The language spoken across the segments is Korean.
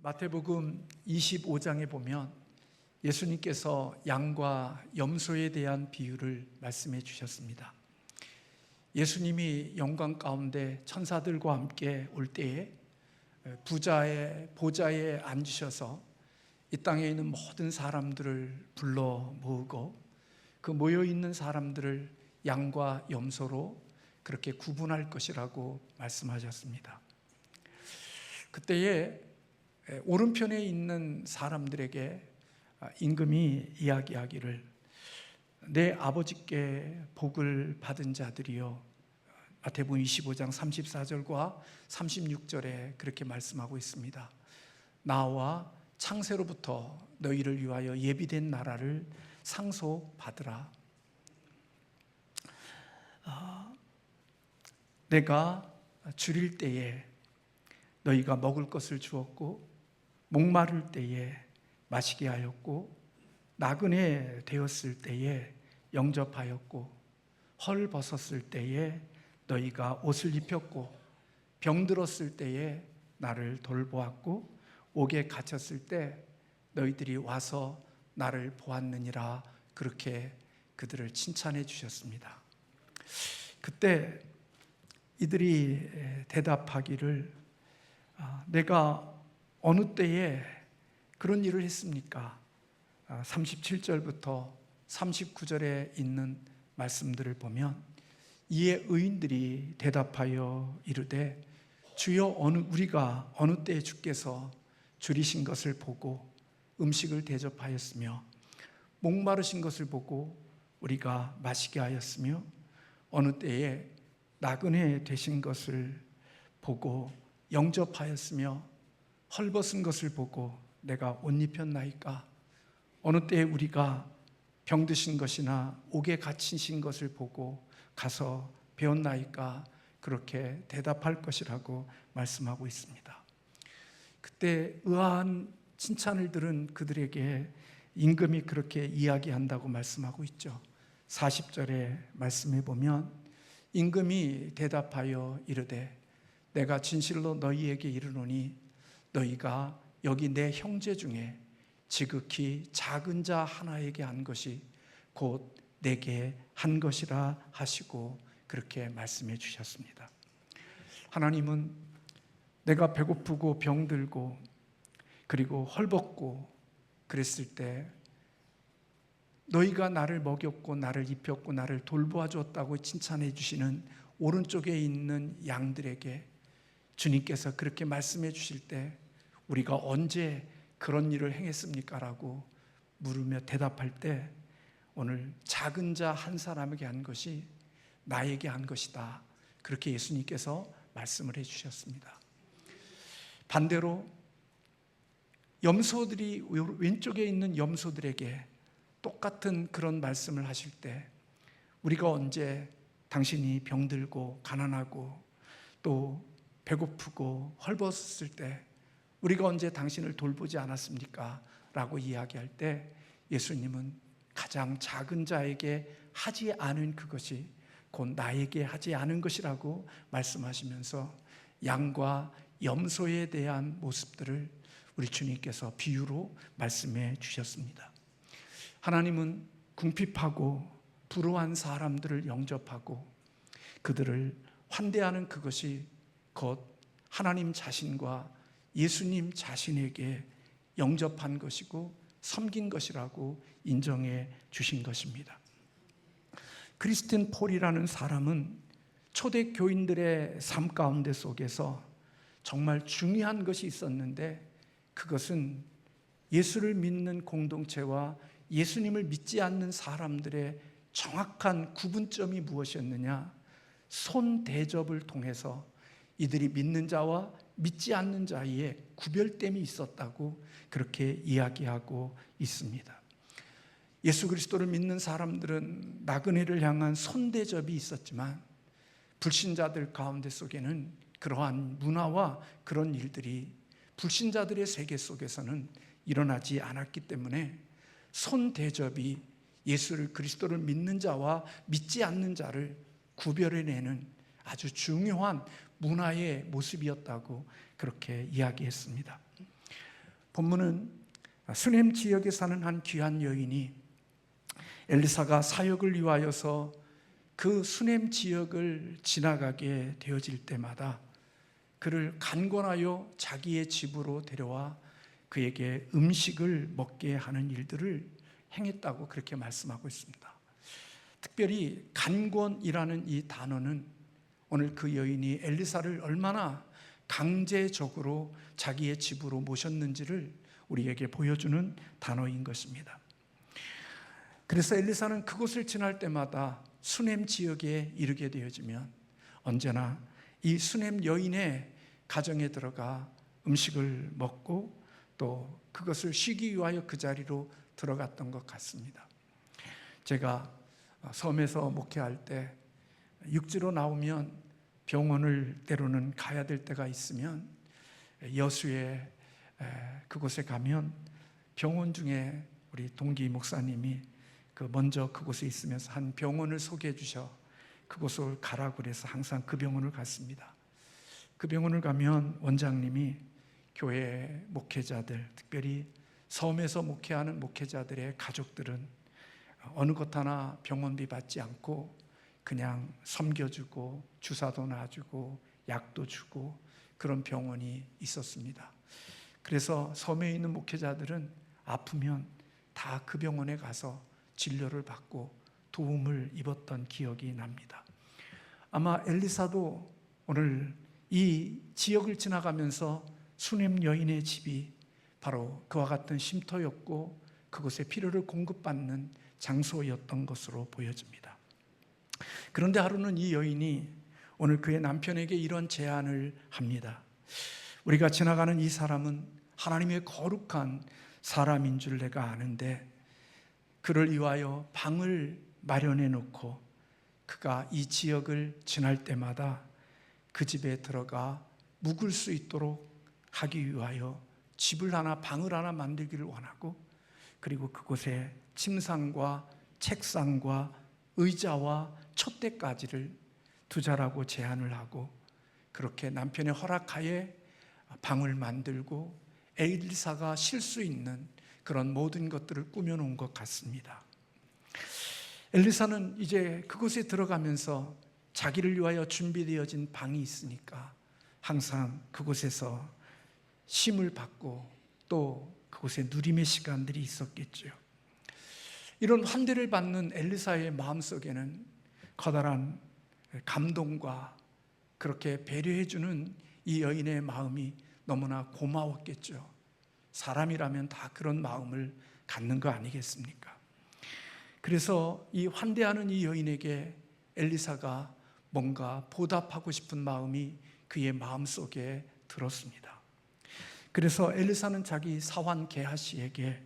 마태복음 25장에 보면 예수님께서 양과 염소에 대한 비유를 말씀해 주셨습니다. 예수님이 영광 가운데 천사들과 함께 올 때에 부자의 보좌에 앉으셔서 이 땅에 있는 모든 사람들을 불러 모으고 그 모여 있는 사람들을 양과 염소로 그렇게 구분할 것이라고 말씀하셨습니다. 그때에 오른편에 있는 사람들에게 임금이 이야기하기를 내 아버지께 복을 받은 자들이요, 마태복음 25장 34절과 36절에 그렇게 말씀하고 있습니다. 나와 창세로부터 너희를 위하여 예비된 나라를 상속받으라. 내가 줄일 때에 너희가 먹을 것을 주었고 목마를 때에 마시게 하였고 나그네 되었을 때에 영접하였고 헐 벗었을 때에 너희가 옷을 입혔고 병들었을 때에 나를 돌보았고 옥에 갇혔을 때 너희들이 와서 나를 보았느니라. 그렇게 그들을 칭찬해 주셨습니다. 그때 이들이 대답하기를 내가 어느 때에 그런 일을 했습니까? 37절부터 39절에 있는 말씀들을 보면 이에 의인들이 대답하여 이르되 주여 우리가 어느 때에 주께서 줄이신 것을 보고 음식을 대접하였으며 목마르신 것을 보고 우리가 마시게 하였으며 어느 때에 나그네 되신 것을 보고 영접하였으며 헐벗은 것을 보고 내가 옷 입혔나이까? 어느 때에 우리가 병드신 것이나 옥에 갇히신 것을 보고 가서 배웠나이까? 그렇게 대답할 것이라고 말씀하고 있습니다. 그때 의아한 칭찬을 들은 그들에게 임금이 그렇게 이야기한다고 말씀하고 있죠. 40절의 말씀에 보면 임금이 대답하여 이르되 내가 진실로 너희에게 이르노니 너희가 여기 내 형제 중에 지극히 작은 자 하나에게 한 것이 곧 내게 한 것이라 하시고 그렇게 말씀해 주셨습니다. 하나님은 내가 배고프고 병들고 그리고 헐벗고 그랬을 때 너희가 나를 먹였고 나를 입혔고 나를 돌보아 주었다고 칭찬해 주시는 오른쪽에 있는 양들에게 주님께서 그렇게 말씀해 주실 때 우리가 언제 그런 일을 행했습니까? 라고 물으며 대답할 때 오늘 작은 자 한 사람에게 한 것이 나에게 한 것이다. 그렇게 예수님께서 말씀을 해 주셨습니다. 반대로 염소들이 왼쪽에 있는 염소들에게 똑같은 그런 말씀을 하실 때 우리가 언제 당신이 병들고 가난하고 또 배고프고 헐벗었을 때 우리가 언제 당신을 돌보지 않았습니까? 라고 이야기할 때 예수님은 가장 작은 자에게 하지 않은 그것이 곧 나에게 하지 않은 것이라고 말씀하시면서 양과 염소에 대한 모습들을 우리 주님께서 비유로 말씀해 주셨습니다. 하나님은 궁핍하고 불우한 사람들을 영접하고 그들을 환대하는 그것이 곧 하나님 자신과 예수님 자신에게 영접한 것이고 섬긴 것이라고 인정해 주신 것입니다. 크리스틴 폴이라는 사람은 초대 교인들의 삶 가운데 속에서 정말 중요한 것이 있었는데 그것은 예수를 믿는 공동체와 예수님을 믿지 않는 사람들의 정확한 구분점이 무엇이었느냐? 손 대접을 통해서 이들이 믿는 자와 믿지 않는 자의 구별됨이 있었다고 그렇게 이야기하고 있습니다. 예수 그리스도를 믿는 사람들은 나그네를 향한 손 대접이 있었지만 불신자들 가운데 속에는 그러한 문화와 그런 일들이 불신자들의 세계 속에서는 일어나지 않았기 때문에 손 대접이 예수를 그리스도를 믿는 자와 믿지 않는 자를 구별해내는 아주 중요한 문화의 모습이었다고 그렇게 이야기했습니다. 본문은 수넴 지역에 사는 한 귀한 여인이 엘리사가 사역을 위하여서 그 수넴 지역을 지나가게 되어질 때마다 그를 간권하여 자기의 집으로 데려와 그에게 음식을 먹게 하는 일들을 행했다고 그렇게 말씀하고 있습니다. 특별히 간권이라는 이 단어는 오늘 그 여인이 엘리사를 얼마나 강제적으로 자기의 집으로 모셨는지를 우리에게 보여주는 단어인 것입니다. 그래서 엘리사는 그곳을 지날 때마다 수넴 지역에 이르게 되어지면 언제나 이 수넴 여인의 가정에 들어가 음식을 먹고 또 그것을 쉬기 위하여 그 자리로 들어갔던 것 같습니다. 제가 섬에서 목회할 때 육지로 나오면 병원을 때로는 가야 될 때가 있으면 여수에 그곳에 가면 병원 중에 우리 동기 목사님이 먼저 그곳에 있으면서 한 병원을 소개해 주셔 그곳을 가라고 그래서 항상 그 병원을 갔습니다. 그 병원을 가면 원장님이 교회 목회자들, 특별히 섬에서 목회하는 목회자들의 가족들은 어느 것 하나 병원비 받지 않고 그냥 섬겨주고 주사도 놔주고 약도 주고 그런 병원이 있었습니다. 그래서 섬에 있는 목회자들은 아프면 다 그 병원에 가서 진료를 받고 도움을 입었던 기억이 납니다. 아마 엘리사도 오늘 이 지역을 지나가면서 수넴 여인의 집이 바로 그와 같은 쉼터였고 그곳에 필요를 공급받는 장소였던 것으로 보여집니다. 그런데 하루는 이 여인이 오늘 그의 남편에게 이런 제안을 합니다. 우리가 지나가는 이 사람은 하나님의 거룩한 사람인 줄 내가 아는데 그를 위하여 방을 마련해 놓고 그가 이 지역을 지날 때마다 그 집에 들어가 묵을 수 있도록 하기 위하여 집을 하나, 방을 하나 만들기를 원하고 그리고 그곳에 침상과 책상과 의자와 촛대까지를 두자라고 제안을 하고 그렇게 남편의 허락하에 방을 만들고 엘리사가 쉴 수 있는 그런 모든 것들을 꾸며놓은 것 같습니다. 엘리사는 이제 그곳에 들어가면서 자기를 위하여 준비되어진 방이 있으니까 항상 그곳에서 쉼을 받고 또 그곳에 누림의 시간들이 있었겠죠. 이런 환대를 받는 엘리사의 마음속에는 커다란 감동과 그렇게 배려해주는 이 여인의 마음이 너무나 고마웠겠죠. 사람이라면 다 그런 마음을 갖는 거 아니겠습니까? 그래서 이 환대하는 이 여인에게 엘리사가 뭔가 보답하고 싶은 마음이 그의 마음속에 들었습니다. 그래서 엘리사는 자기 사환 게하시에게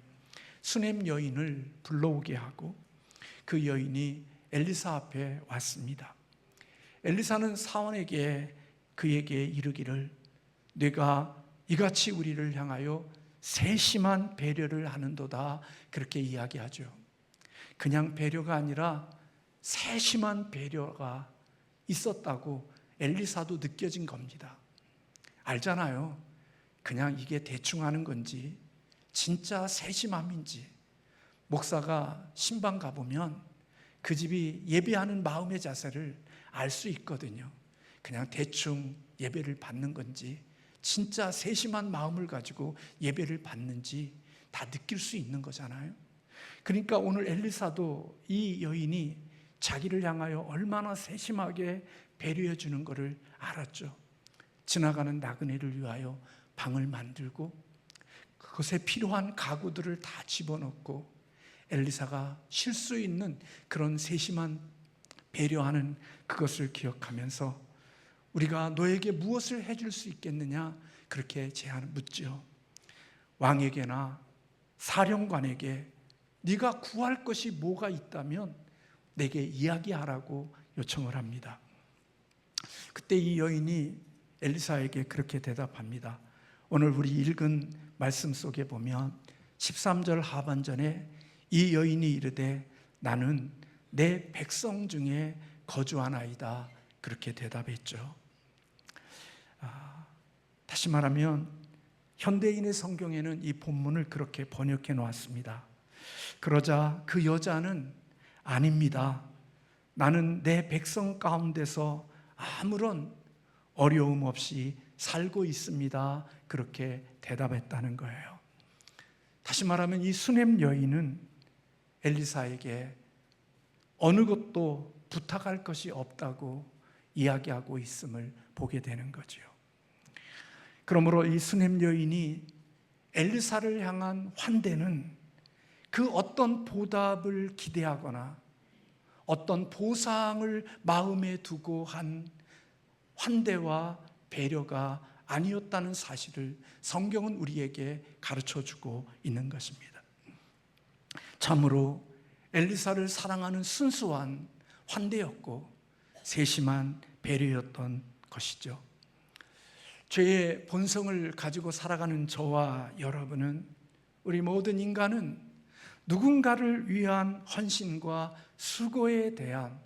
수넴 여인을 불러오게 하고 그 여인이 엘리사 앞에 왔습니다. 엘리사는 사환에게 그에게 이르기를 네가 이같이 우리를 향하여 세심한 배려를 하는도다 그렇게 이야기하죠. 그냥 배려가 아니라 세심한 배려가 있었다고 엘리사도 느껴진 겁니다. 알잖아요. 그냥 이게 대충 하는 건지 진짜 세심함인지. 목사가 신방 가보면 그 집이 예배하는 마음의 자세를 알 수 있거든요. 그냥 대충 예배를 받는 건지 진짜 세심한 마음을 가지고 예배를 받는지 다 느낄 수 있는 거잖아요. 그러니까 오늘 엘리사도 이 여인이 자기를 향하여 얼마나 세심하게 배려해 주는 것을 알았죠. 지나가는 나그네를 위하여 방을 만들고 그것에 필요한 가구들을 다 집어넣고 엘리사가 쉴 수 있는 그런 세심한 배려하는 그것을 기억하면서 우리가 너에게 무엇을 해줄 수 있겠느냐 그렇게 제안을 묻죠. 왕에게나 사령관에게 네가 구할 것이 뭐가 있다면 내게 이야기하라고 요청을 합니다. 그때 이 여인이 엘리사에게 그렇게 대답합니다. 오늘 우리 읽은 말씀 속에 보면 13절 하반전에 이 여인이 이르되 나는 내 백성 중에 거주하나이다 그렇게 대답했죠. 다시 말하면 현대인의 성경에는 이 본문을 그렇게 번역해 놓았습니다. 그러자 그 여자는 아닙니다. 나는 내 백성 가운데서 아무런 어려움 없이 살고 있습니다. 그렇게 대답했다는 거예요. 다시 말하면 이 수넴 여인은 엘리사에게 어느 것도 부탁할 것이 없다고 이야기하고 있음을 보게 되는 거죠. 그러므로 이 수넴 여인이 엘리사를 향한 환대는 그 어떤 보답을 기대하거나 어떤 보상을 마음에 두고 한 환대와 배려가 아니었다는 사실을 성경은 우리에게 가르쳐주고 있는 것입니다. 참으로 엘리사를 사랑하는 순수한 환대였고 세심한 배려였던 것이죠. 죄의 본성을 가지고 살아가는 저와 여러분은, 우리 모든 인간은 누군가를 위한 헌신과 수고에 대한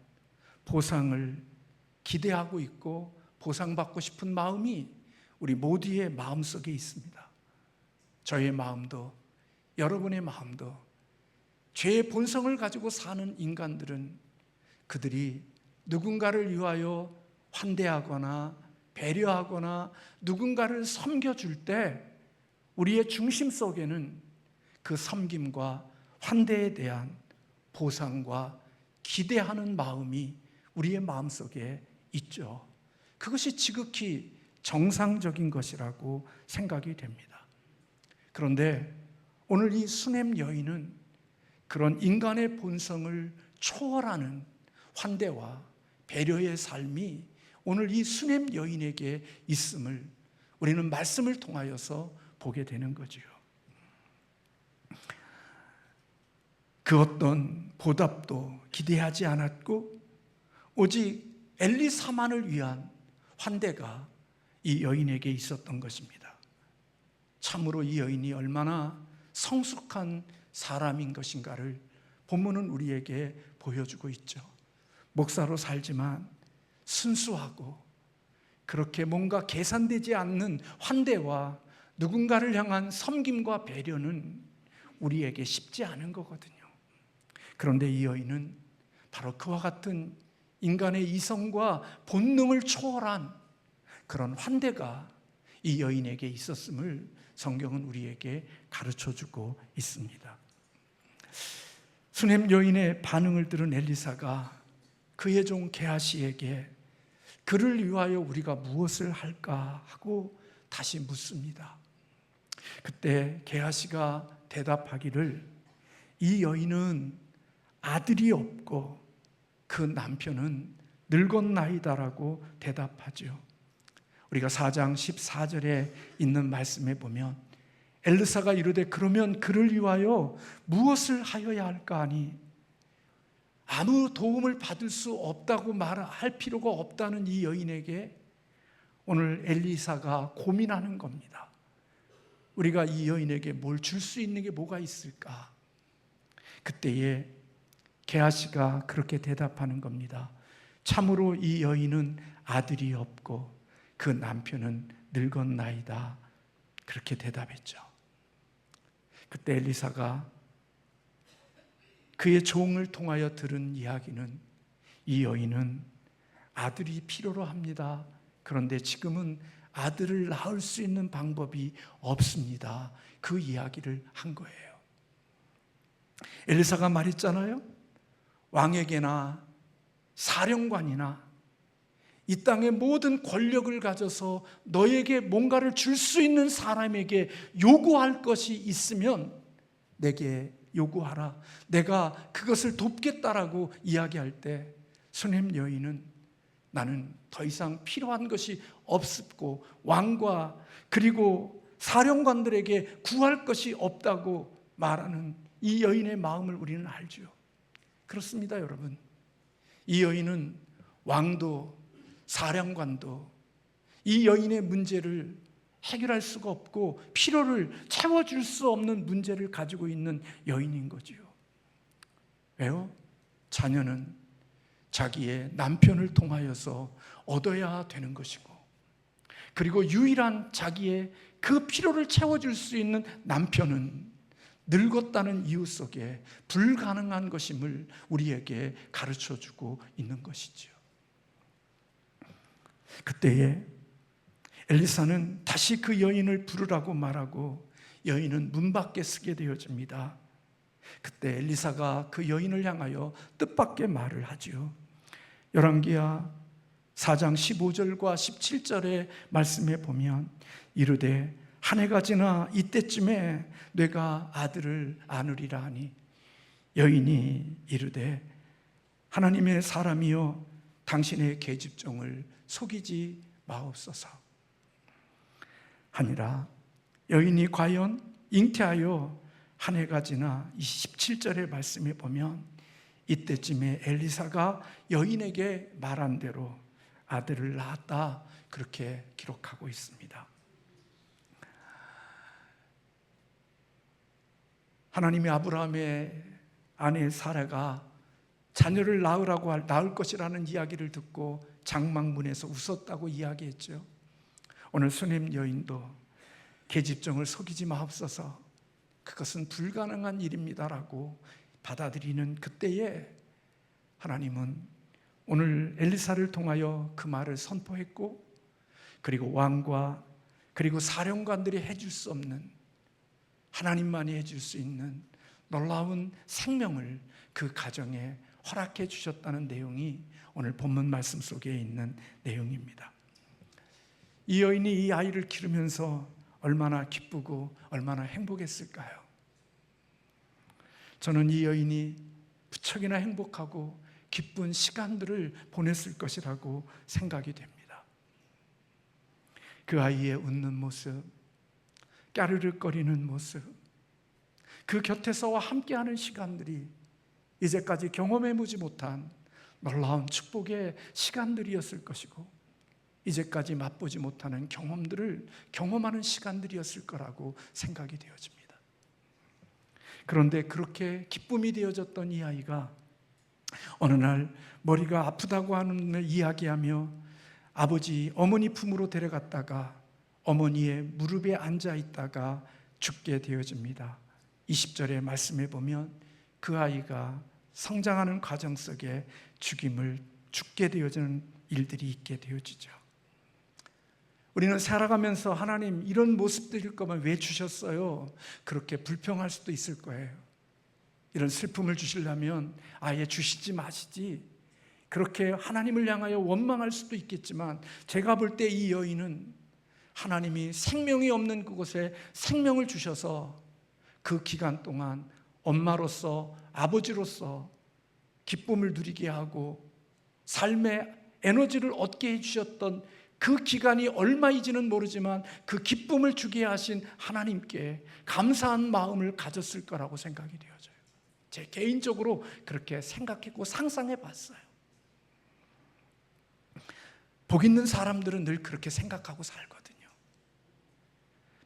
보상을 기대하고 있고 보상받고 싶은 마음이 우리 모두의 마음속에 있습니다. 저의 마음도 여러분의 마음도, 죄의 본성을 가지고 사는 인간들은 그들이 누군가를 위하여 환대하거나 배려하거나 누군가를 섬겨줄 때 우리의 중심 속에는 그 섬김과 환대에 대한 보상과 기대하는 마음이 우리의 마음속에 있죠. 그것이 지극히 정상적인 것이라고 생각이 됩니다. 그런데 오늘 이 수넴 여인은 그런 인간의 본성을 초월하는 환대와 배려의 삶이 오늘 이 수넴 여인에게 있음을 우리는 말씀을 통하여서 보게 되는 거지요. 그 어떤 보답도 기대하지 않았고 오직 엘리사만을 위한 환대가 이 여인에게 있었던 것입니다. 참으로 이 여인이 얼마나 성숙한 사람인 것인가를 본문은 우리에게 보여주고 있죠. 목사로 살지만 순수하고 그렇게 뭔가 계산되지 않는 환대와 누군가를 향한 섬김과 배려는 우리에게 쉽지 않은 거거든요. 그런데 이 여인은 바로 그와 같은 인간의 이성과 본능을 초월한 그런 환대가 이 여인에게 있었음을 성경은 우리에게 가르쳐주고 있습니다. 수넴 여인의 반응을 들은 엘리사가 그의 종 게하시에게 그를 위하여 우리가 무엇을 할까 하고 다시 묻습니다. 그때 게하시가 대답하기를 이 여인은 아들이 없고 그 남편은 늙었나이다라고 대답하죠. 우리가 4장 14절에 있는 말씀에 보면 엘리사가 이르되 그러면 그를 위하여 무엇을 하여야 할까 하니 아무 도움을 받을 수 없다고 말할 필요가 없다는 이 여인에게 오늘 엘리사가 고민하는 겁니다. 우리가 이 여인에게 뭘 줄 수 있는 게 뭐가 있을까? 그때에 게하시가 그렇게 대답하는 겁니다. 참으로 이 여인은 아들이 없고 그 남편은 늙었나이다. 그렇게 대답했죠. 그때 엘리사가 그의 종을 통하여 들은 이야기는 이 여인은 아들이 필요로 합니다. 그런데 지금은 아들을 낳을 수 있는 방법이 없습니다. 그 이야기를 한 거예요. 엘리사가 말했잖아요. 왕에게나 사령관이나 이 땅의 모든 권력을 가져서 너에게 뭔가를 줄 수 있는 사람에게 요구할 것이 있으면 내게 요구하라. 내가 그것을 돕겠다라고 이야기할 때 수넴 여인은 나는 더 이상 필요한 것이 없고 왕과 그리고 사령관들에게 구할 것이 없다고 말하는 이 여인의 마음을 우리는 알죠. 그렇습니다, 여러분. 이 여인은 왕도 사령관도 이 여인의 문제를 해결할 수가 없고 필요를 채워줄 수 없는 문제를 가지고 있는 여인인 거지요. 왜요? 자녀는 자기의 남편을 통하여서 얻어야 되는 것이고 그리고 유일한 자기의 그 필요를 채워줄 수 있는 남편은 늙었다는 이유 속에 불가능한 것임을 우리에게 가르쳐주고 있는 것이죠. 그때에 엘리사는 다시 그 여인을 부르라고 말하고 여인은 문 밖에 서게 되어집니다. 그때 엘리사가 그 여인을 향하여 뜻밖의 말을 하죠. 열왕기하 4장 15절과 17절의 말씀에 보면 이르되 한 해가 지나 이때쯤에 내가 아들을 안으리라 하니 여인이 이르되 하나님의 사람이여 당신의 계집종을 속이지 마옵소서 하니라. 여인이 과연 잉태하여 한 해가 지나 27절의 말씀에 보면 이때쯤에 엘리사가 여인에게 말한 대로 아들을 낳았다, 그렇게 기록하고 있습니다. 하나님이 아브라함의 아내 사라가 자녀를 낳을 것이라는 이야기를 듣고 장막문에서 웃었다고 이야기했죠. 오늘 수넴 여인도 계집종을 속이지 마옵소서, 그것은 불가능한 일입니다라고 받아들이는 그때에 하나님은 오늘 엘리사를 통하여 그 말을 선포했고, 그리고 왕과 그리고 사령관들이 해줄 수 없는, 하나님만이 해줄 수 있는 놀라운 생명을 그 가정에 허락해 주셨다는 내용이 오늘 본문 말씀 속에 있는 내용입니다. 이 여인이 이 아이를 기르면서 얼마나 기쁘고 얼마나 행복했을까요? 저는 이 여인이 무척이나 행복하고 기쁜 시간들을 보냈을 것이라고 생각이 됩니다. 그 아이의 웃는 모습, 까르륵거리는 모습, 그 곁에서와 함께하는 시간들이 이제까지 경험해보지 못한 놀라운 축복의 시간들이었을 것이고, 이제까지 맛보지 못하는 경험들을 경험하는 시간들이었을 거라고 생각이 되어집니다. 그런데 그렇게 기쁨이 되어졌던 이 아이가 어느 날 머리가 아프다고 하는 걸 이야기하며 어머니 품으로 데려갔다가 어머니의 무릎에 앉아 있다가 죽게 되어집니다. 20절의 말씀에 보면 그 아이가 성장하는 과정 속에 죽게 되어지는 일들이 있게 되어지죠. 우리는 살아가면서 하나님 이런 모습들일 거면 왜 주셨어요? 그렇게 불평할 수도 있을 거예요. 이런 슬픔을 주시려면 아예 주시지 마시지, 그렇게 하나님을 향하여 원망할 수도 있겠지만, 제가 볼 때 이 여인은 하나님이 생명이 없는 그곳에 생명을 주셔서 그 기간 동안 엄마로서, 아버지로서 기쁨을 누리게 하고 삶의 에너지를 얻게 해주셨던 그 기간이 얼마이지는 모르지만 그 기쁨을 주게 하신 하나님께 감사한 마음을 가졌을 거라고 생각이 되어져요. 제 개인적으로 그렇게 생각했고 상상해 봤어요. 복 있는 사람들은 늘 그렇게 생각하고 살거든요.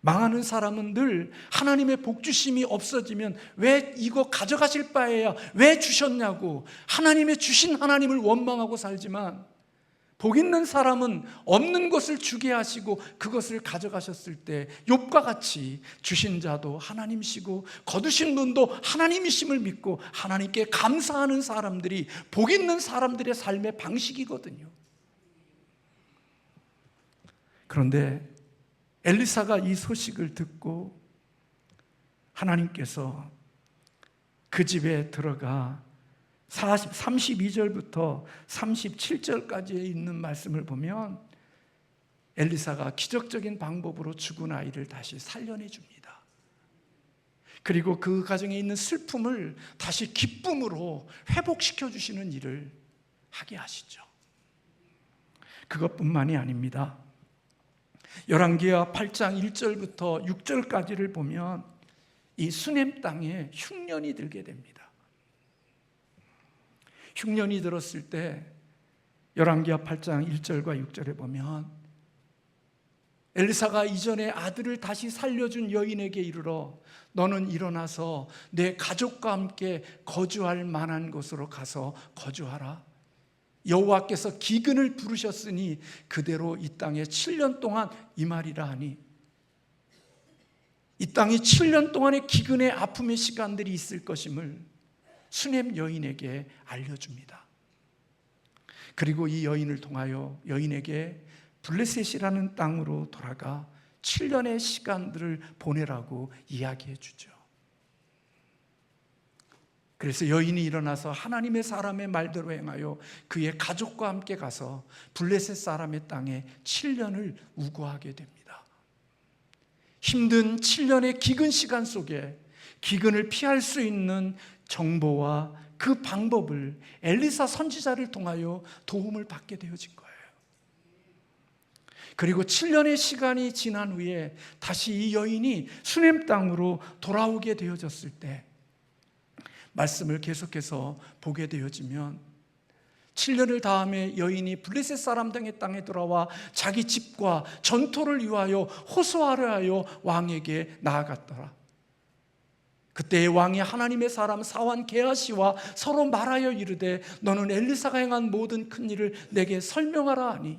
망하는 사람은 늘 하나님의 복 주심이 없어지면 왜 이거 가져가실 바에야 왜 주셨냐고 하나님의 주신 하나님을 원망하고 살지만, 복 있는 사람은 없는 것을 주게 하시고 그것을 가져가셨을 때 욥과 같이 주신 자도 하나님이시고 거두신 분도 하나님이심을 믿고 하나님께 감사하는 사람들이 복 있는 사람들의 삶의 방식이거든요. 그런데 엘리사가 이 소식을 듣고 하나님께서 그 집에 들어가 32절부터 37절까지에 있는 말씀을 보면 엘리사가 기적적인 방법으로 죽은 아이를 다시 살려내 줍니다. 그리고 그 가정에 있는 슬픔을 다시 기쁨으로 회복시켜 주시는 일을 하게 하시죠. 그것뿐만이 아닙니다. 열왕기하 8장 1절부터 6절까지를 보면 이 수넴 땅에 흉년이 들게 됩니다. 흉년이 들었을 때 열왕기하 8장 1절과 6절에 보면 엘리사가 이전에 아들을 다시 살려준 여인에게 이르러 너는 일어나서 내 가족과 함께 거주할 만한 곳으로 가서 거주하라. 여호와께서 기근을 부르셨으니 그대로 이 땅에 7년 동안 임하리라 하니, 이 땅이 7년 동안의 기근의 아픔의 시간들이 있을 것임을 수넴 여인에게 알려줍니다. 그리고 이 여인을 통하여 여인에게 블레셋이라는 땅으로 돌아가 7년의 시간들을 보내라고 이야기해 주죠. 그래서 여인이 일어나서 하나님의 사람의 말대로 행하여 그의 가족과 함께 가서 블레셋 사람의 땅에 7년을 우거하게 됩니다. 힘든 7년의 기근 시간 속에 기근을 피할 수 있는 정보와 그 방법을 엘리사 선지자를 통하여 도움을 받게 되어진 거예요. 그리고 7년의 시간이 지난 후에 다시 이 여인이 수넴 땅으로 돌아오게 되어졌을 때 말씀을 계속해서 보게 되어지면 7년을 다음에 여인이 블레셋 사람 등의 땅에 돌아와 자기 집과 전토를 위하여 호소하려 하여 왕에게 나아갔더라. 그때 왕이 하나님의 사람 사환 게하시와 서로 말하여 이르되 너는 엘리사가 행한 모든 큰 일을 내게 설명하라 하니,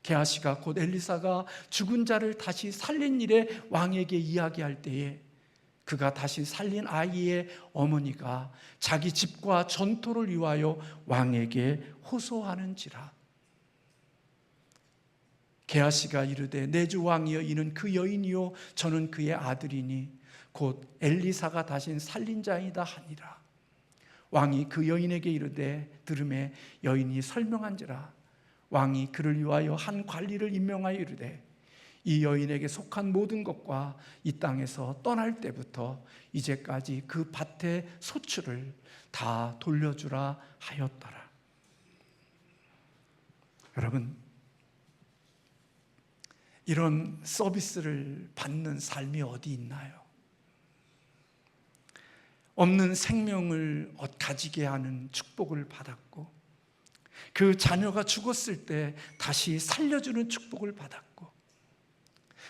게하시가 곧 엘리사가 죽은 자를 다시 살린 일에 왕에게 이야기할 때에 그가 다시 살린 아이의 어머니가 자기 집과 전토를 위하여 왕에게 호소하는지라. 게하시가 이르되 내 주 왕이여 이는 그 여인이요 저는 그의 아들이니 곧 엘리사가 다신 살린 자이다 하니라. 왕이 그 여인에게 이르되 들음에 여인이 설명한지라. 왕이 그를 위하여 한 관리를 임명하여 이르되 이 여인에게 속한 모든 것과 이 땅에서 떠날 때부터 이제까지 그 밭의 소출을 다 돌려주라 하였더라. 여러분, 이런 서비스를 받는 삶이 어디 있나요? 없는 생명을 가지게 하는 축복을 받았고, 그 자녀가 죽었을 때 다시 살려주는 축복을 받았고,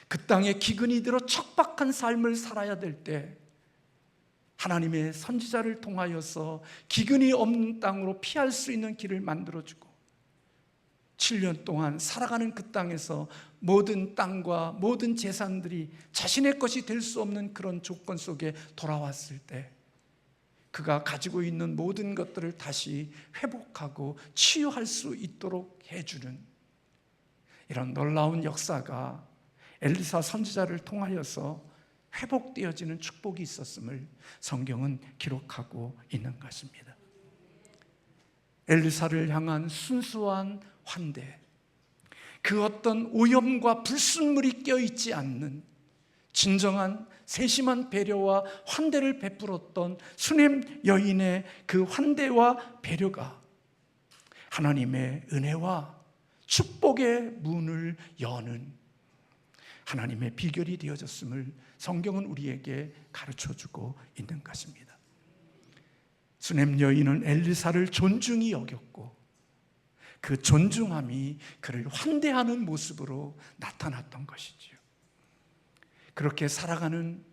그 땅에 기근이 들어 척박한 삶을 살아야 될 때 하나님의 선지자를 통하여서 기근이 없는 땅으로 피할 수 있는 길을 만들어주고, 7년 동안 살아가는 그 땅에서 모든 땅과 모든 재산들이 자신의 것이 될 수 없는 그런 조건 속에 돌아왔을 때 그가 가지고 있는 모든 것들을 다시 회복하고 치유할 수 있도록 해주는 이런 놀라운 역사가 엘리사 선지자를 통하여서 회복되어지는 축복이 있었음을 성경은 기록하고 있는 것입니다. 엘리사를 향한 순수한 환대, 그 어떤 오염과 불순물이 껴있지 않는 진정한 세심한 배려와 환대를 베풀었던 수넴 여인의 그 환대와 배려가 하나님의 은혜와 축복의 문을 여는 하나님의 비결이 되어졌음을 성경은 우리에게 가르쳐주고 있는 것입니다. 수넴 여인은 엘리사를 존중히 여겼고 그 존중함이 그를 환대하는 모습으로 나타났던 것이지요. 그렇게 살아가는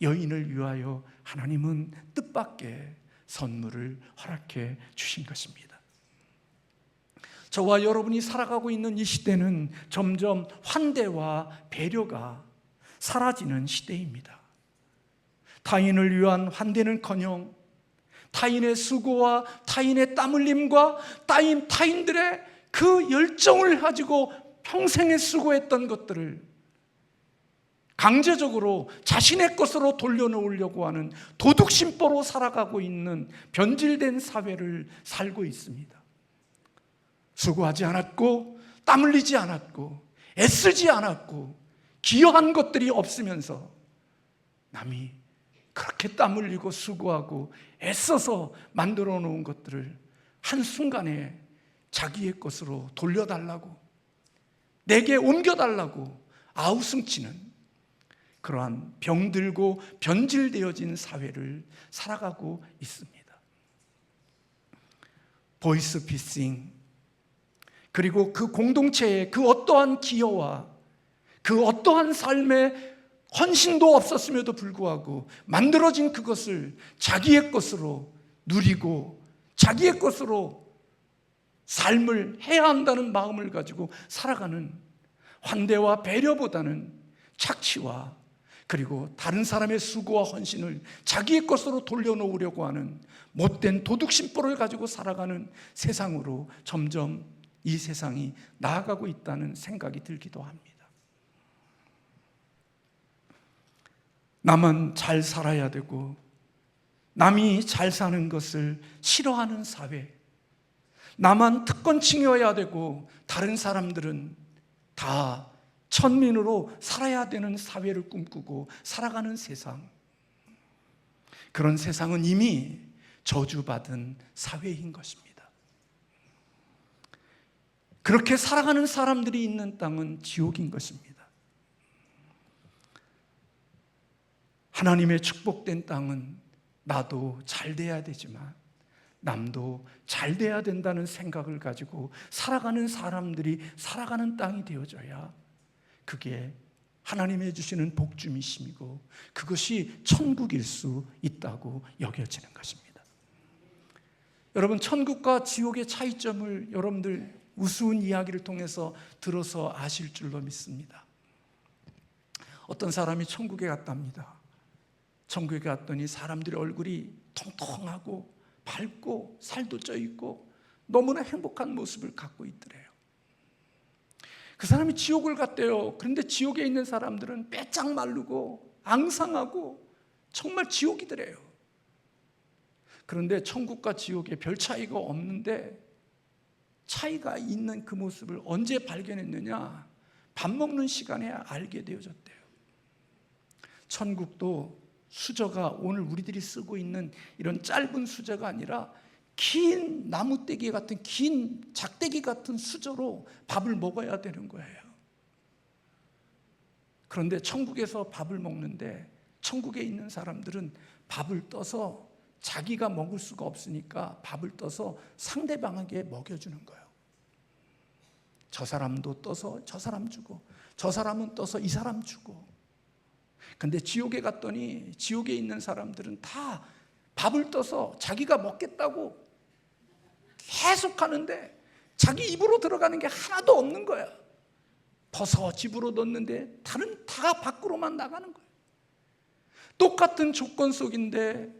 여인을 위하여 하나님은 뜻밖의 선물을 허락해 주신 것입니다. 저와 여러분이 살아가고 있는 이 시대는 점점 환대와 배려가 사라지는 시대입니다. 타인을 위한 환대는커녕 타인의 수고와 타인의 땀 흘림과 타인들의 그 열정을 가지고 평생에 수고했던 것들을 강제적으로 자신의 것으로 돌려놓으려고 하는 도둑심보로 살아가고 있는 변질된 사회를 살고 있습니다. 수고하지 않았고 땀 흘리지 않았고 애쓰지 않았고 기여한 것들이 없으면서 남이 그렇게 땀 흘리고 수고하고 애써서 만들어 놓은 것들을 한순간에 자기의 것으로 돌려달라고, 내게 옮겨달라고 아우성치는 그러한 병들고 변질되어진 사회를 살아가고 있습니다. 보이스피싱, 그리고 그 공동체의 그 어떠한 기여와 그 어떠한 삶의 헌신도 없었음에도 불구하고 만들어진 그것을 자기의 것으로 누리고 자기의 것으로 삶을 해야 한다는 마음을 가지고 살아가는, 환대와 배려보다는 착취와 그리고 다른 사람의 수고와 헌신을 자기의 것으로 돌려놓으려고 하는 못된 도둑심보를 가지고 살아가는 세상으로 점점 이 세상이 나아가고 있다는 생각이 들기도 합니다. 나만 잘 살아야 되고 남이 잘 사는 것을 싫어하는 사회, 나만 특권층이어야 되고 다른 사람들은 다 천민으로 살아야 되는 사회를 꿈꾸고 살아가는 세상, 그런 세상은 이미 저주받은 사회인 것입니다. 그렇게 살아가는 사람들이 있는 땅은 지옥인 것입니다. 하나님의 축복된 땅은 나도 잘 돼야 되지만 남도 잘 돼야 된다는 생각을 가지고 살아가는 사람들이 살아가는 땅이 되어져야 그게 하나님의 주시는 복주미심이고 그것이 천국일 수 있다고 여겨지는 것입니다. 여러분, 천국과 지옥의 차이점을 여러분들 우스운 이야기를 통해서 들어서 아실 줄로 믿습니다. 어떤 사람이 천국에 갔답니다. 천국에 갔더니 사람들의 얼굴이 통통하고 밝고 살도 쪄 있고 너무나 행복한 모습을 갖고 있더래요. 그 사람이 지옥을 갔대요. 그런데 지옥에 있는 사람들은 빼짝 마르고 앙상하고 정말 지옥이더래요. 그런데 천국과 지옥에 별 차이가 없는데 차이가 있는 그 모습을 언제 발견했느냐? 밥 먹는 시간에 알게 되어졌대요. 천국도 수저가 오늘 우리들이 쓰고 있는 이런 짧은 수저가 아니라 긴 나무떼기 같은, 긴 작대기 같은 수저로 밥을 먹어야 되는 거예요. 그런데 천국에서 밥을 먹는데 천국에 있는 사람들은 밥을 떠서 자기가 먹을 수가 없으니까 밥을 떠서 상대방에게 먹여주는 거예요. 저 사람도 떠서 저 사람 주고 저 사람은 떠서 이 사람 주고. 근데 지옥에 갔더니 지옥에 있는 사람들은 다 밥을 떠서 자기가 먹겠다고 계속 하는데 자기 입으로 들어가는 게 하나도 없는 거야. 벗어 집으로 넣는데 다른 다 밖으로만 나가는 거예요. 똑같은 조건 속인데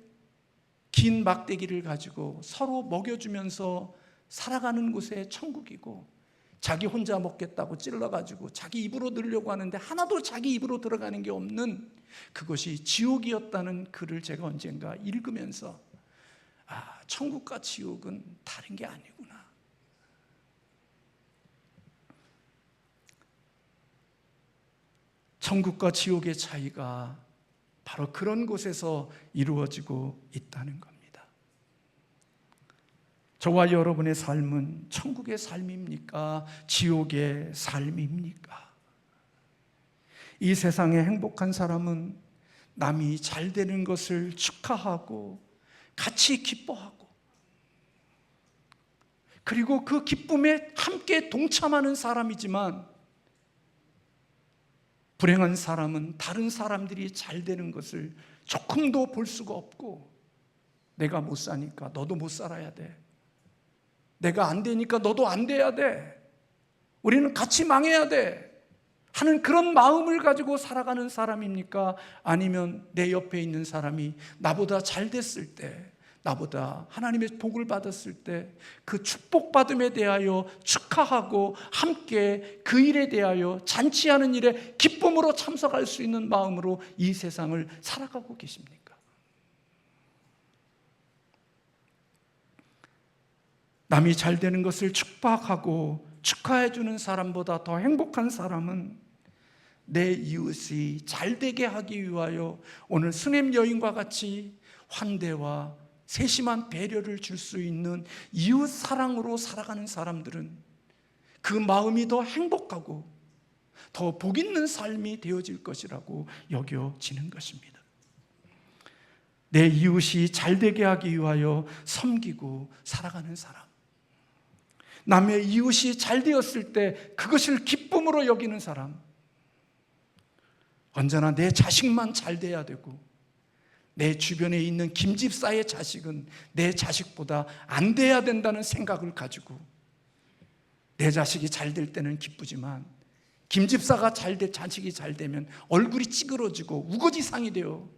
긴 막대기를 가지고 서로 먹여주면서 살아가는 곳에 천국이고, 자기 혼자 먹겠다고 찔러가지고 자기 입으로 넣으려고 하는데 하나도 자기 입으로 들어가는 게 없는 그것이 지옥이었다는 글을 제가 언젠가 읽으면서 천국과 지옥은 다른 게 아니구나. 천국과 지옥의 차이가 바로 그런 곳에서 이루어지고 있다는 겁니다. 저와 여러분의 삶은 천국의 삶입니까? 지옥의 삶입니까? 이 세상의 행복한 사람은 남이 잘 되는 것을 축하하고 같이 기뻐하고 그리고 그 기쁨에 함께 동참하는 사람이지만, 불행한 사람은 다른 사람들이 잘 되는 것을 조금도 볼 수가 없고, 내가 못 사니까 너도 못 살아야 돼, 내가 안 되니까 너도 안 돼야 돼, 우리는 같이 망해야 돼 하는 그런 마음을 가지고 살아가는 사람입니까? 아니면 내 옆에 있는 사람이 나보다 잘 됐을 때, 나보다 하나님의 복을 받았을 때 그 축복받음에 대하여 축하하고 함께 그 일에 대하여 잔치하는 일에 기쁨으로 참석할 수 있는 마음으로 이 세상을 살아가고 계십니까? 남이 잘 되는 것을 축복하고 축하해 주는 사람보다 더 행복한 사람은 내 이웃이 잘 되게 하기 위하여 오늘 수냄 여인과 같이 환대와 세심한 배려를 줄 수 있는 이웃 사랑으로 살아가는 사람들은 그 마음이 더 행복하고 더 복 있는 삶이 되어질 것이라고 여겨지는 것입니다. 내 이웃이 잘 되게 하기 위하여 섬기고 살아가는 사람, 남의 이웃이 잘 되었을 때 그것을 기쁨으로 여기는 사람, 언제나 내 자식만 잘 돼야 되고 내 주변에 있는 김집사의 자식은 내 자식보다 안 돼야 된다는 생각을 가지고 내 자식이 잘 될 때는 기쁘지만 김 집사가 자식이 잘 되면 얼굴이 찌그러지고 우거지상이 되어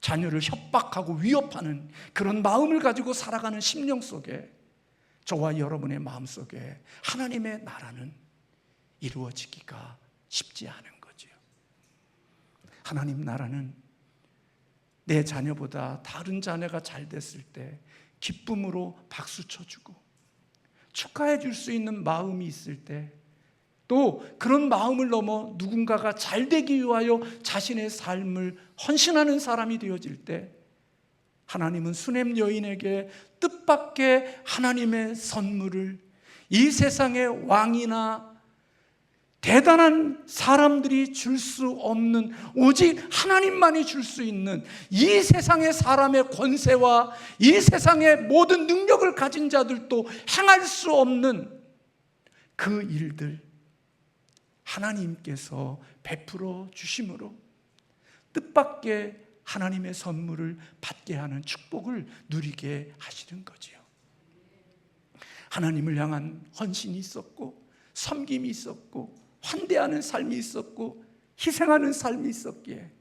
자녀를 협박하고 위협하는 그런 마음을 가지고 살아가는 심령 속에 저와 여러분의 마음 속에 하나님의 나라는 이루어지기가 쉽지 않은 거죠. 하나님 나라는 내 자녀보다 다른 자녀가 잘 됐을 때 기쁨으로 박수 쳐주고 축하해 줄 수 있는 마음이 있을 때, 또 그런 마음을 넘어 누군가가 잘 되기 위하여 자신의 삶을 헌신하는 사람이 되어질 때, 하나님은 수냄 여인에게 뜻밖의 하나님의 선물을, 이 세상의 왕이나 대단한 사람들이 줄 수 없는, 오직 하나님만이 줄 수 있는 이 세상의 사람의 권세와 이 세상의 모든 능력을 가진 자들도 행할 수 없는 그 일들, 하나님께서 베풀어 주심으로 뜻밖의 하나님의 선물을 받게 하는 축복을 누리게 하시는 거지요. 하나님을 향한 헌신이 있었고, 섬김이 있었고, 환대하는 삶이 있었고, 희생하는 삶이 있었기에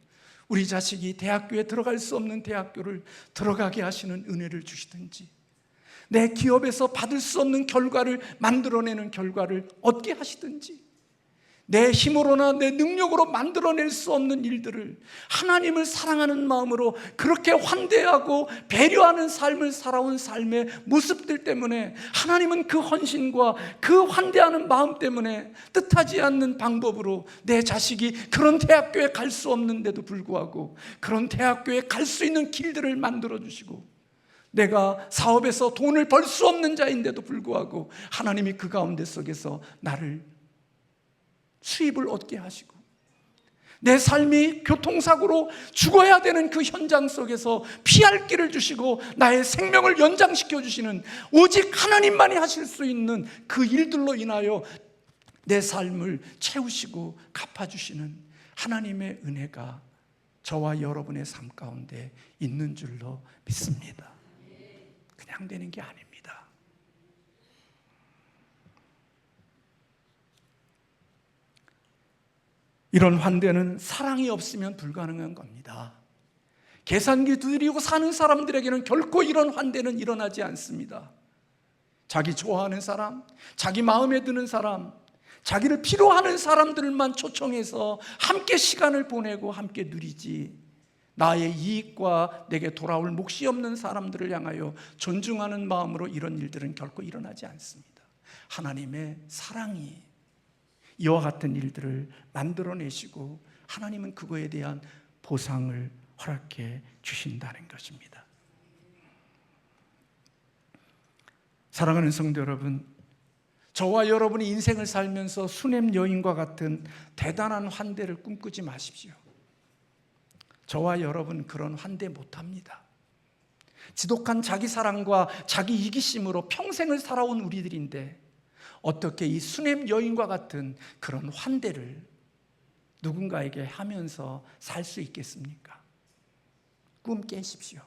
우리 자식이 대학교에 들어갈 수 없는 대학교를 들어가게 하시는 은혜를 주시든지, 내 기업에서 받을 수 없는 결과를 만들어내는 결과를 얻게 하시든지, 내 힘으로나 내 능력으로 만들어낼 수 없는 일들을 하나님을 사랑하는 마음으로 그렇게 환대하고 배려하는 삶을 살아온 삶의 모습들 때문에, 하나님은 그 헌신과 그 환대하는 마음 때문에 뜻하지 않는 방법으로 내 자식이 그런 대학교에 갈 수 없는데도 불구하고 그런 대학교에 갈 수 있는 길들을 만들어 주시고, 내가 사업에서 돈을 벌 수 없는 자인데도 불구하고 하나님이 그 가운데 속에서 나를 수입을 얻게 하시고, 내 삶이 교통사고로 죽어야 되는 그 현장 속에서 피할 길을 주시고 나의 생명을 연장시켜 주시는, 오직 하나님만이 하실 수 있는 그 일들로 인하여 내 삶을 채우시고 갚아주시는 하나님의 은혜가 저와 여러분의 삶 가운데 있는 줄로 믿습니다. 그냥 되는 게 아닙니다. 이런 환대는 사랑이 없으면 불가능한 겁니다. 계산기 두드리고 사는 사람들에게는 결코 이런 환대는 일어나지 않습니다. 자기 좋아하는 사람, 자기 마음에 드는 사람, 자기를 필요하는 사람들만 초청해서 함께 시간을 보내고 함께 누리지, 나의 이익과 내게 돌아올 몫이 없는 사람들을 향하여 존중하는 마음으로 이런 일들은 결코 일어나지 않습니다. 하나님의 사랑이 이와 같은 일들을 만들어내시고 하나님은 그거에 대한 보상을 허락해 주신다는 것입니다. 사랑하는 성도 여러분, 저와 여러분이 인생을 살면서 수냄 여인과 같은 대단한 환대를 꿈꾸지 마십시오. 저와 여러분 그런 환대 못합니다. 지독한 자기 사랑과 자기 이기심으로 평생을 살아온 우리들인데 어떻게 이 수냄 여인과 같은 그런 환대를 누군가에게 하면서 살 수 있겠습니까? 꿈 깨십시오.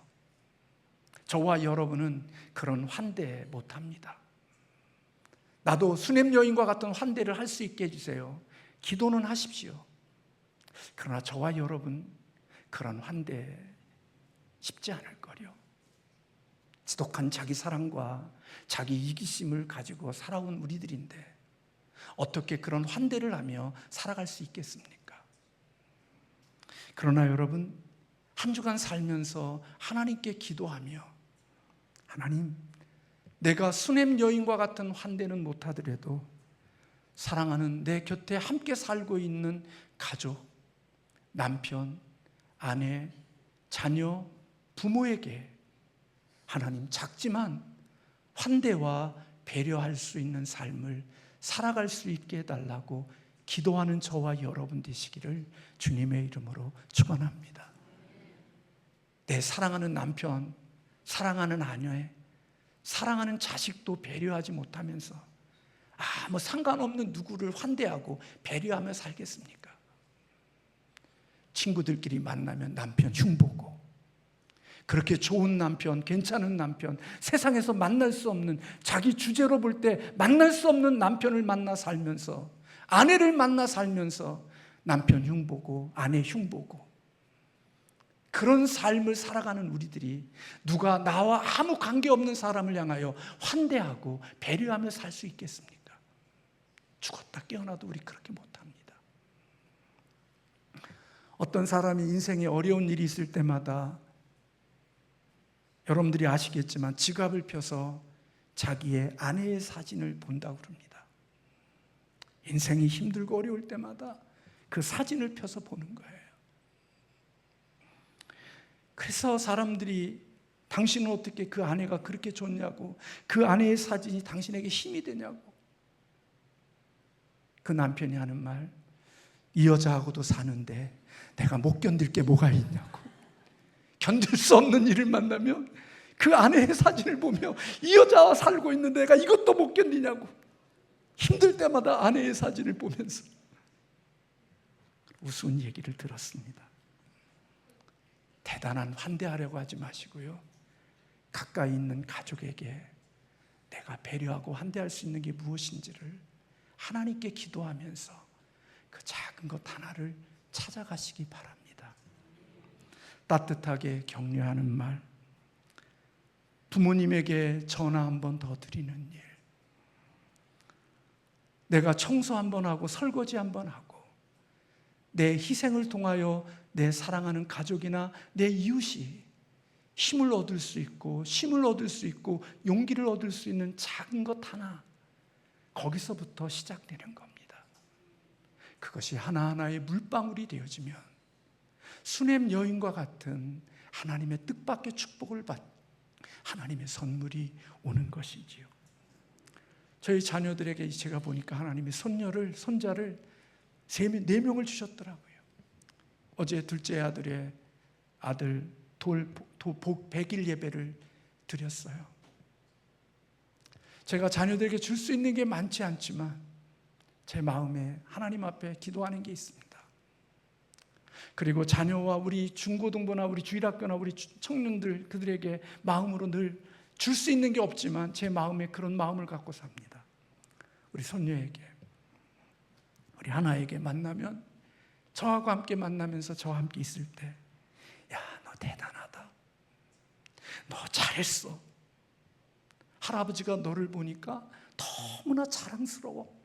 저와 여러분은 그런 환대 못합니다. 나도 수냄 여인과 같은 환대를 할 수 있게 해주세요. 기도는 하십시오. 그러나 저와 여러분 그런 환대 쉽지 않을 거요. 지독한 자기 사랑과 자기 이기심을 가지고 살아온 우리들인데 어떻게 그런 환대를 하며 살아갈 수 있겠습니까? 그러나 여러분, 한 주간 살면서 하나님께 기도하며, 하나님, 내가 수냄 여인과 같은 환대는 못하더라도 사랑하는 내 곁에 함께 살고 있는 가족, 남편, 아내, 자녀, 부모에게 하나님 작지만 환대와 배려할 수 있는 삶을 살아갈 수 있게 해달라고 기도하는 저와 여러분 되시기를 주님의 이름으로 축원합니다. 내 사랑하는 남편, 사랑하는 아내, 사랑하는 자식도 배려하지 못하면서 아무 상관없는 누구를 환대하고 배려하며 살겠습니까? 친구들끼리 만나면 남편 흉보고, 그렇게 좋은 남편, 괜찮은 남편, 세상에서 만날 수 없는, 자기 주제로 볼 때 만날 수 없는 남편을 만나 살면서, 아내를 만나 살면서 남편 흉보고 아내 흉보고, 그런 삶을 살아가는 우리들이 누가 나와 아무 관계없는 사람을 향하여 환대하고 배려하며 살 수 있겠습니까? 죽었다 깨어나도 우리 그렇게 못합니다. 어떤 사람이 인생에 어려운 일이 있을 때마다 여러분들이 아시겠지만 지갑을 펴서 자기의 아내의 사진을 본다고 그럽니다. 인생이 힘들고 어려울 때마다 그 사진을 펴서 보는 거예요. 그래서 사람들이 당신은 어떻게 그 아내가 그렇게 좋냐고, 그 아내의 사진이 당신에게 힘이 되냐고. 그 남편이 하는 말, 이 여자하고도 사는데 내가 못 견딜 게 뭐가 있냐고. 견딜 수 없는 일을 만나면 그 아내의 사진을 보며 이 여자와 살고 있는데 내가 이것도 못 견디냐고. 힘들 때마다 아내의 사진을 보면서 우스운 얘기를 들었습니다. 대단한 환대하려고 하지 마시고요, 가까이 있는 가족에게 내가 배려하고 환대할 수 있는 게 무엇인지를 하나님께 기도하면서 그 작은 것 하나를 찾아가시기 바랍니다. 따뜻하게 격려하는 말, 부모님에게 전화 한 번 더 드리는 일, 내가 청소 한 번 하고 설거지 한 번 하고 내 희생을 통하여 내 사랑하는 가족이나 내 이웃이 힘을 얻을 수 있고 쉼을 얻을 수 있고 용기를 얻을 수 있는 작은 것 하나, 거기서부터 시작되는 겁니다. 그것이 하나하나의 물방울이 되어지면 수넴 여인과 같은 하나님의 뜻밖의 축복을 받, 하나님의 선물이 오는 것이지요. 저희 자녀들에게 제가 보니까 하나님이 손자를 4명을 주셨더라고요. 어제 둘째 아들 복 100일 예배를 드렸어요. 제가 자녀들에게 줄 수 있는 게 많지 않지만 제 마음에 하나님 앞에 기도하는 게 있습니다. 그리고 자녀와 우리 중고등부나 우리 주일학교나 우리 청년들, 그들에게 마음으로 늘 줄 수 있는 게 없지만 제 마음에 그런 마음을 갖고 삽니다. 우리 손녀에게, 우리 하나에게 만나면, 저하고 함께 만나면서 저와 함께 있을 때, 야, 너 대단하다, 너 잘했어, 할아버지가 너를 보니까 너무나 자랑스러워.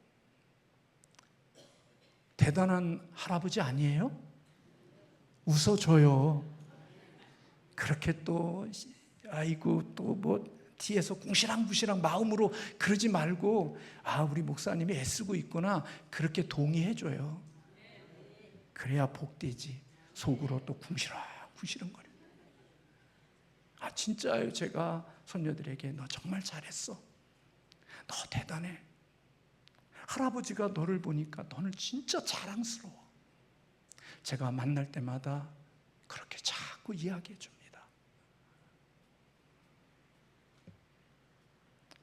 대단한 할아버지 아니에요? 웃어줘요. 그렇게 또 아이고 또 뭐 뒤에서 궁시렁궁시렁 마음으로 그러지 말고, 아, 우리 목사님이 애쓰고 있구나, 그렇게 동의해줘요. 그래야 복되지. 속으로 또 궁시렁궁시렁거려. 아, 진짜요. 제가 손녀들에게 너 정말 잘했어, 너 대단해, 할아버지가 너를 보니까 너는 진짜 자랑스러워. 제가 만날 때마다 그렇게 자꾸 이야기해 줍니다.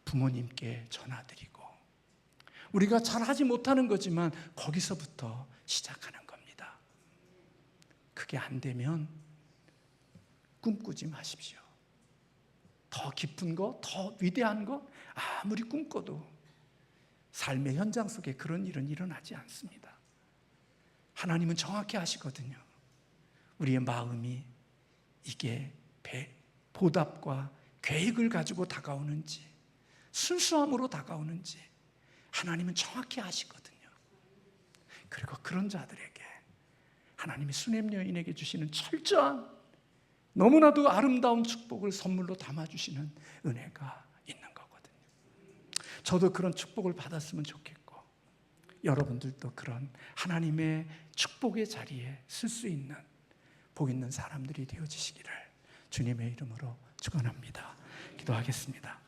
부모님께 전화드리고, 우리가 잘하지 못하는 거지만 거기서부터 시작하는 겁니다. 그게 안 되면 꿈꾸지 마십시오. 더 깊은 거, 더 위대한 거 아무리 꿈꿔도 삶의 현장 속에 그런 일은 일어나지 않습니다. 하나님은 정확히 아시거든요. 우리의 마음이 이게 보답과 계획을 가지고 다가오는지 순수함으로 다가오는지 하나님은 정확히 아시거든요. 그리고 그런 자들에게 하나님이 수넴 여인에게 주시는 철저한, 너무나도 아름다운 축복을 선물로 담아주시는 은혜가 있는 거거든요. 저도 그런 축복을 받았으면 좋겠고, 여러분들도 그런 하나님의 축복의 자리에 쓸 수 있는 복 있는 사람들이 되어지시기를 주님의 이름으로 축원합니다. 기도하겠습니다.